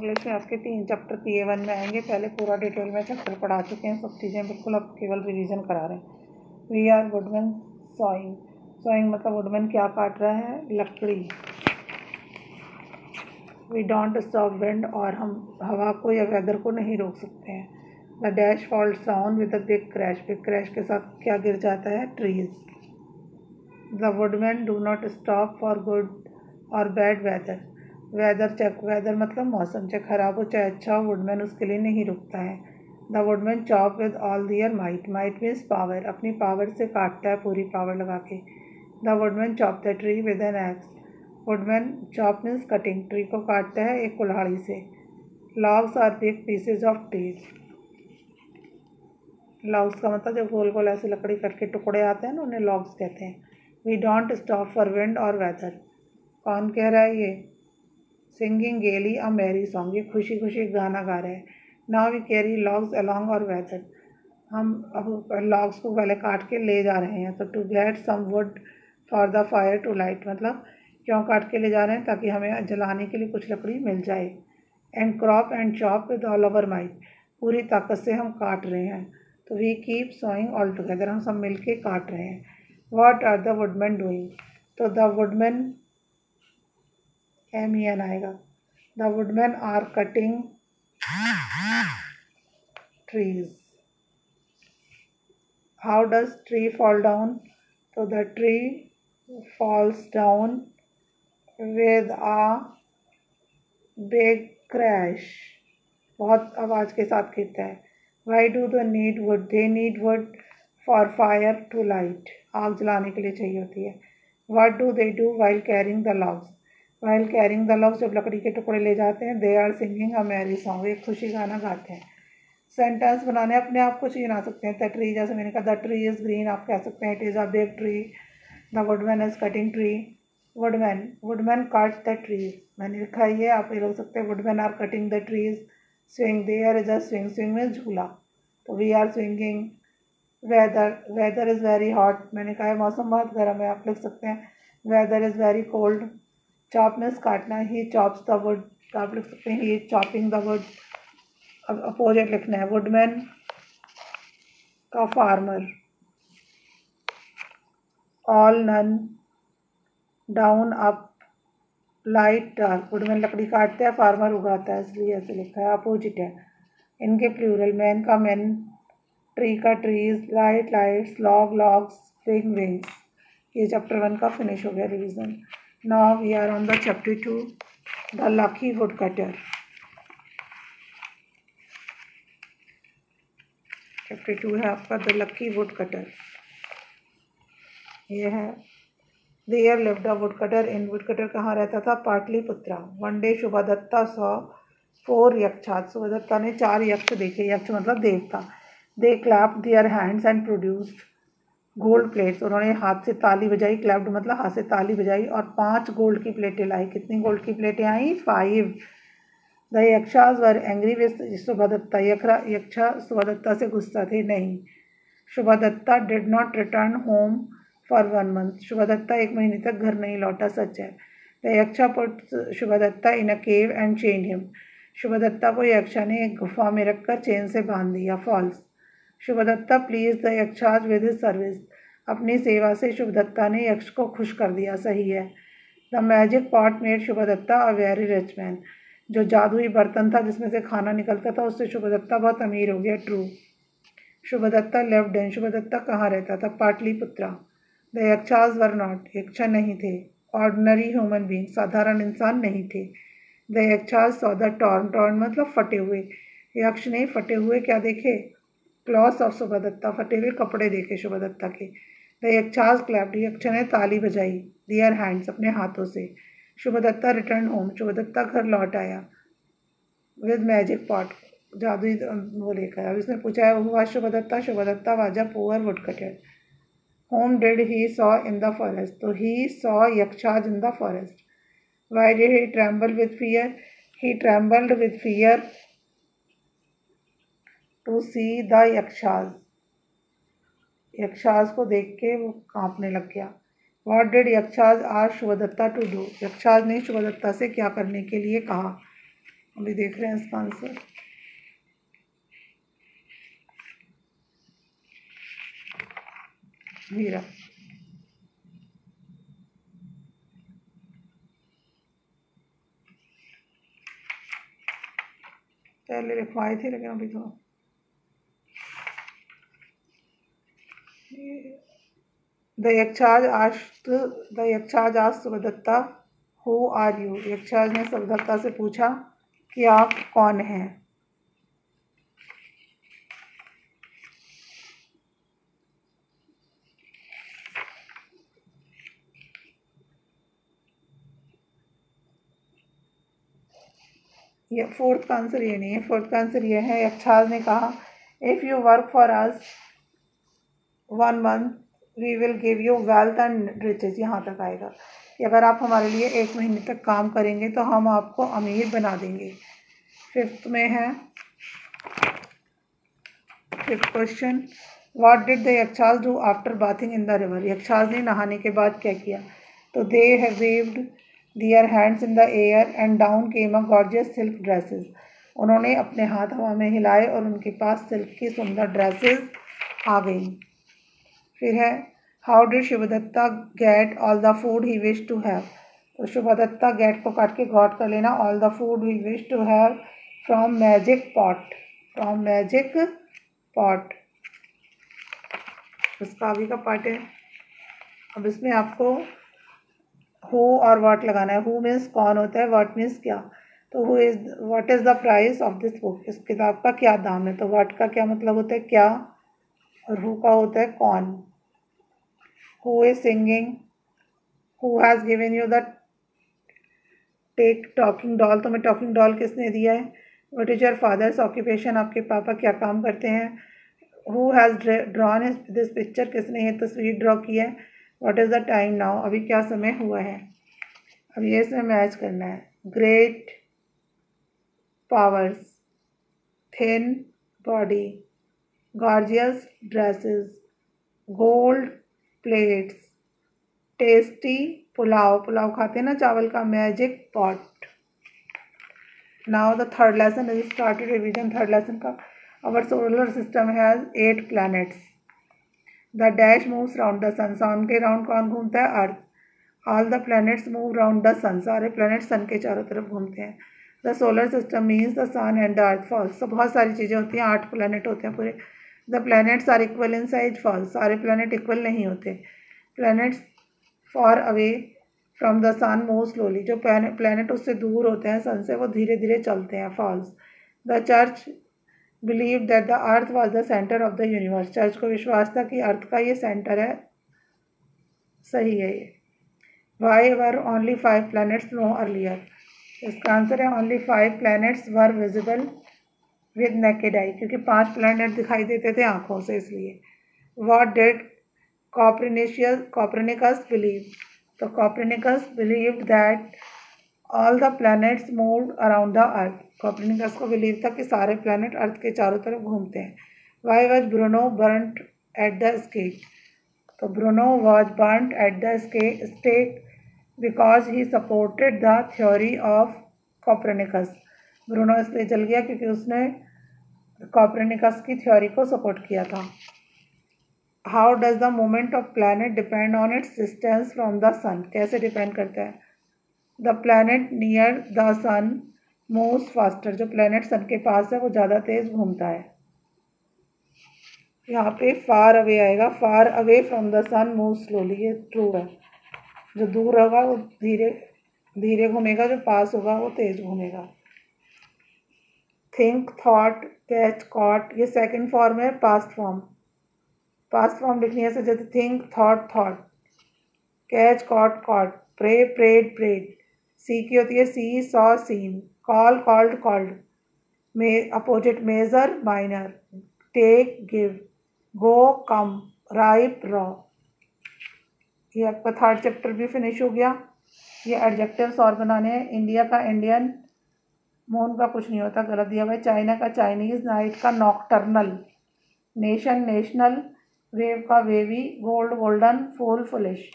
English में आपके 3 chapter PA1 में आएंगे। पहले पूरा डिटेल में चैप्टर पढ़ा चुके हैं, सब चीज़ें बिल्कुल अब केवल रिवीजन करा रहे हैं। We are woodman sawing. Sawing मतलब वुडमैन क्या काट रहा है? लकड़ी। वी डोंट स्टॉप विंड, और हम हवा को या वेदर को नहीं रोक सकते हैं। The dash false down with a big crash. Big crash के साथ क्या गिर जाता है? Trees. The woodman do not stop for good और बैड वेदर। वेदर मतलब मौसम, चाहे खराब हो चाहे अच्छा हो, वुडमैन उसके लिए नहीं रुकता है। The woodman chop with all their might. Might means power, अपनी पावर से काटता है, पूरी पावर लगा के। The woodman chop the tree with an axe. Woodman chop means cutting, tree को काटता है एक कुल्हाड़ी से। Logs are big pieces of trees. Logs का मतलब जब गोल गोल ऐसे लकड़ी कट के टुकड़े आते हैं ना, उन्हें लॉग्स कहते हैं। We don't stop for wind or weather. कौन कह रहा है ये? सिंगिंग गेली अ मैरी सॉन्ग, ये खुशी खुशी गाना गा रहे हैं। Now we carry logs along or weather. हम अब लॉग्स को पहले काट के ले जा रहे हैं। तो to get some wood for the fire to light, मतलब क्यों काट के ले जा रहे हैं? ताकि हमें जलाने के लिए कुछ लकड़ी मिल जाए। And crop and chop with all over might, पूरी ताकत से हम काट रहे हैं। तो we keep sawing all together, हम सब मिल के काट रहे हैं। What are the woodman doing? तो द वुडमैन एन आएगा। The woodman are cutting trees. How does tree fall down? तो the tree falls down with a big crash, बहुत आवाज़ के साथ गिरता है। Why do the need wood? They need wood for fire to light, आग जलाने के लिए चाहिए होती है। What do they do while carrying the logs? While carrying the logs, जब लकड़ी के टुकड़े ले जाते हैं। They are singing a merry song, एक खुशी गाना गाते हैं। सेंटेंस बनाने अपने आप कुछ ही बना सकते हैं। द ट्री, जैसे मैंने कहा द ट्री इज़ ग्रीन, आप कह सकते हैं it is a big tree. The woodman is cutting tree. Woodman cut the trees, मैंने लिखा ये, आप ये लिख सकते हैं woodman are cutting the trees. Swing, there is a swing, swing में झूला, तो we are swinging. Weather is very hot, मैंने कहा है मौसम बहुत गर्म है, आप लिख सकते हैं weather is very cold. Chop means काटना, ही चॉप्स द वुड, तो आप लिख सकते हैं he is chopping the wood. अब अपोजिट लिखना है, वुडमैन का farmer. All, none, down, up, light, dark. Woodman लकड़ी काटता है, फार्मर उगाता है, इसलिए ऐसे लिखा है, अपोजिट है। इनके प्लूरल, मैन का मैन, ट्री का trees, light lights, log logs, wing wings. ये चैप्टर 1 का फिनिश हो गया revision. Now we are on the chapter 2, the lucky wood cutter. Chapter 2 है आपका द लकी वुड कटर। ये है, there lived a wood cutter in. Wood cutter कहाँ रहता था? Pataliputra. One day Shubhadatta saw 4 yakshas. Shubhadatta ने 4 यक्ष देखे, यक्ष मतलब देवता। They clapped their hands and produced gold plates, उन्होंने हाथ से ताली बजाई, क्लैप्ड मतलब हाथ से ताली बजाई, और 5 गोल्ड की प्लेटें लाई। कितनी गोल्ड की प्लेटें आई? 5। The yakshas were angry with Shubhadatta, यक्षा शुभदत्ता से गुस्सा थे। नहीं, Shubhadatta did not return home for 1 month, Shubhadatta 1 महीने तक घर नहीं लौटा, सच है। The yaksha put Shubhadatta in a cave and chain him, Shubhadatta को यक्षा ने एक गुफा में रखकर चेन से बांध दिया, false. Shubhadatta please the yakshas with his service, अपनी सेवा से शुभदत्ता ने यक्ष को खुश कर दिया, सही है। The magic pot made Shubhadatta a very rich man, जो जादुई बर्तन था जिसमें से खाना निकलता था, उससे शुभदत्ता बहुत अमीर हो गया, ट्रू। शुभदत्ता लिव्ड इन, शुभदत्ता कहाँ रहता था? Pataliputra. The yakshas were not, यक्षा नहीं थे। ऑर्डिनरी ह्यूमन बींग, साधारण इंसान नहीं थे। The yakshas saw the torn, torn मतलब फटे हुए, यक्ष ने फटे हुए क्या देखे? क्लॉथ्स ऑफ शुभदत्ता, फटे हुए कपड़े देखे शुभदत्ता के। द यक्षास क्लैप्ड, यक्ष ने ताली बजाई, दियर हैंड्स अपने हाथों से। शुभदत्ता रिटर्न होम, शुभदत्ता घर लौट आया, विद मैजिक पॉट, जादुई वो लेकर। अब इसने पूछा है हुआ Shubhadatta, Shubhadatta was a poor woodcutter. Whom did he saw in the forest, तो he saw yakshas in the forest. Why did he tremble with fear? He trembled with fear to see the yakshas, yakshas को देख के वो कांपने लग गया। What did yakshas ask Shubhadatta to do? Yakshas ने शुभदत्ता से क्या करने के लिए कहा? अभी देख रहे हैं इसका आंसर। हीरा। पहले लिखवाए थे लेकिन अभी तो The Yakshaj asked Subhadatta, "Who are you?" Yaksha's ने सुभदत्ता से पूछा कि आप कौन हैं। ये फोर्थ का आंसर ये नहीं है। फोर्थ का आंसर ये है, यक्षाज ने कहा, "if you work for us 1 month we will give you wealth and riches." यहाँ तक आएगा कि अगर आप हमारे लिए 1 महीने तक काम करेंगे तो हम आपको अमीर बना देंगे। फिफ्थ में है, fifth question, what did the yakshas do after bathing in the river. Yakshas ने नहाने के बाद क्या किया। तो they have waved their hands in the air and down came a gorgeous silk dresses. उन्होंने अपने हाथ हवा में हिलाए और उनके पास सिल्क की सुंदर ड्रेसेस आ गई। फिर है, how did Shivdatta get all the food he wish to have. तो शिवदत्ता गेट को काट के गॉट कर लेना, all the food he wish to have from magic pot. From magic pot इसका आगे का पार्ट है। अब इसमें आपको हु और व्हाट लगाना है। हु मीन्स कौन होता है, व्हाट मीन्स क्या। तो who is, what is the price of this book. इस किताब का क्या दाम है। तो व्हाट का क्या मतलब होता है क्या, और हु का होता है कौन। Who is singing, who has given you the take talking doll. तुम्हें टॉकिंग डॉल किसने दिया है। What is your father's occupation, आपके पापा क्या काम करते हैं। Who has drawn this picture, किसने ये तस्वीर ड्रॉ की है। What is the time now, अभी क्या समय हुआ है। अब ये इसमें मैच करना है। Great powers, thin body, gorgeous dresses, gold plates, tasty pulao, pulao खाते हैं ना चावल का, magic pot. Now the third lesson is started revision. Third lesson का, our solar system has 8 planets। The dash moves round the sun, sun के round कौन घूमता है, earth. All the planets move round the sun, सारे planet sun के चारों तरफ घूमते हैं। The solar system means the sun and the earth falls. तो बहुत सारी चीज़ें होती हैं, 8 प्लैनेट होते हैं पूरे। The planets are equal in size, falls, सारे प्लैनेट इक्वल नहीं होते। Planets far away from the sun move slowly, जो प्लैनेट उससे दूर होते हैं सन से वो धीरे धीरे चलते हैं, falls. The church believe that the earth was the centre of the universe, church को विश्वास था कि अर्थ का ये सेंटर है, सही है ये। Why were only 5 planets know earlier, इसका आंसर है only 5 planets were visible with naked eye, क्योंकि 5 प्लैनेट दिखाई देते थे आंखों से, इसलिए। वॉट डिड कॉपरनिकस बिलीव, तो Copernicus believed that all the planets moved around the earth, Copernicus को बिलीव था कि सारे प्लैनेट अर्थ के चारों तरफ घूमते हैं। Why was Bruno burnt at the stake, तो Bruno was burnt at the stake because he supported the theory of Copernicus, Bruno इसलिए जल गया क्योंकि उसने कॉपरनिकस की थ्योरी को सपोर्ट किया था। How does the movement of planet depend on its distance from the sun, कैसे डिपेंड करता है। The planet near the sun moves faster, जो प्लैनेट सन के पास है वो ज़्यादा तेज घूमता है। यहाँ पे फार अवे आएगा, far away from the sun move slowly, ये ट्रू है। जो दूर होगा वो धीरे धीरे घूमेगा, जो पास होगा वो तेज घूमेगा। थिंक, थॉट, कैच, कॉट, ये सेकंड फॉर्म है, पास्ट फॉर्म। पास्ट फॉर्म लिखनी है जैसे think, thought, thought, catch, caught, caught, pray, prayed, prayed. See की होती है see, saw, seen, call, called, called, opposite major, minor, take, give, go, come, ripe, raw. ये आपका third chapter भी finish हो गया। ये एडजेक्टिव्स और बनाने हैं। इंडिया का इंडियन, मून का कुछ नहीं होता, गलत दिया हुआ है। चाइना का चाइनीज़, नाइट का नॉक्टर्नल, नेशन नेशनल, वेव का वेवी, गोल्ड गोल्डन, फूल फुलिश।